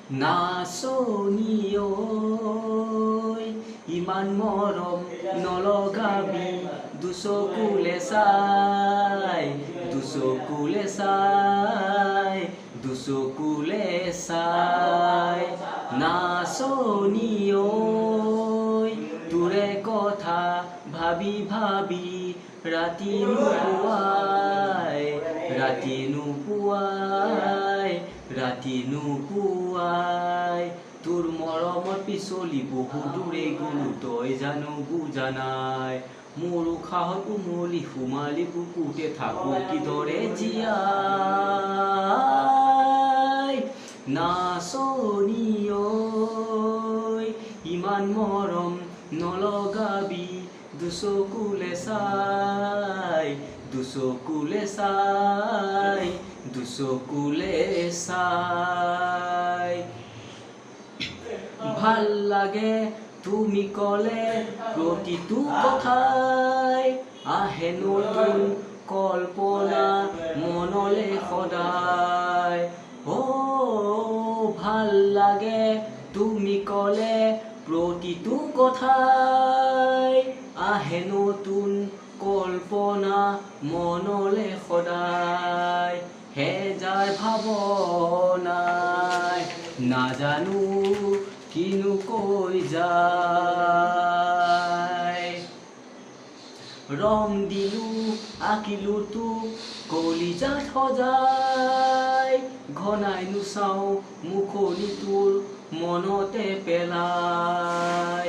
নাচনি ঐ ইমান মৰম নলগাবি দুচকুলে চাই দুচকুলে চাই দুচকুলে চাই নাচনি ঐ তোৰে কথা ভাবি ভাবি ৰাতি নুপুৱাই ৰাতি নুপুৱাই ৰাতি নুপুৱাই তোৰ মৰমত পিছলি বহু দূৰে গলো তই জানো বুজা নাই মোৰ উশাহত উমলি সোমালি বুকুতে থাকো কিদৰে জীয়াই নাচনি ঐ ইমান মৰম নলগাবি দুচকুলে চাই দুচকুলে চাই দুচকুলে চাই ভাল লাগে তুমি কলে প্ৰতিটো কথাই আহে নতুন কল্পনা মনলে সদায় ভাল লাগে তুমি কলে প্ৰতিটো কথাই আহে নতুন কল্পনা মনলে সদায় হেজাৰ ভাৱনাই নাজানো কিনো কৈ যায় ৰং দিলো আঁকিলো তোক কলিজাত সজাই ঘনাই নুচাও মুখনি তোৰ মনতে পেলাই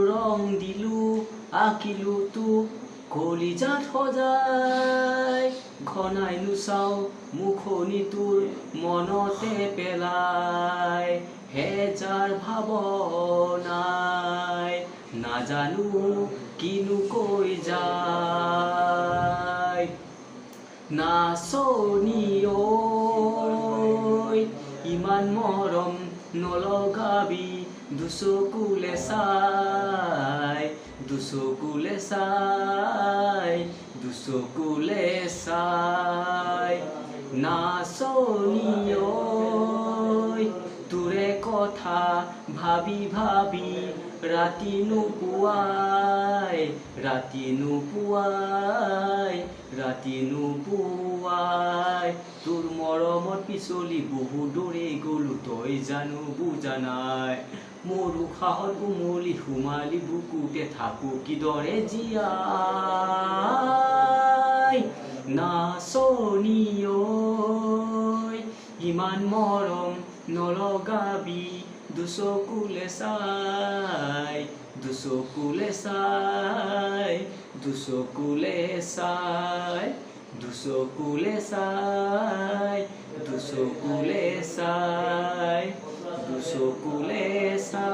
ৰং দিলো আঁকিলো তোক কলিজাত সজাই ঘনাই নুচাও মুখনি তোৰ মনতে পেলাই হেজাৰ ভাৱনাই নাজানো কিনো কৈ যায় নাচনি ঐ ইমান মৰম নলগাবি দুচকুলে চাই দুচকুলে চাই দুচকুলে চাই নাচনি ঐ তোৰে কথা ভাবি ভাবি ৰাতি নুপুৱাই ৰাতি নুপুৱাই ৰাতি নুপুৱাই তোৰ মৰমত পিছলি বহু দূৰে গলো তই জানো বুজা নাই মোৰ উশাহত উমলি সোমালি বুকুতে থাকো কিদৰে জীয়াই নাচনি ঐ ইমান মৰম নলগাবি দুচকুলে চাই দুচকুলে চাই দুচকুলে চাই দুচকুলে চাই দুচকুলে চাই দুচকুলে চাই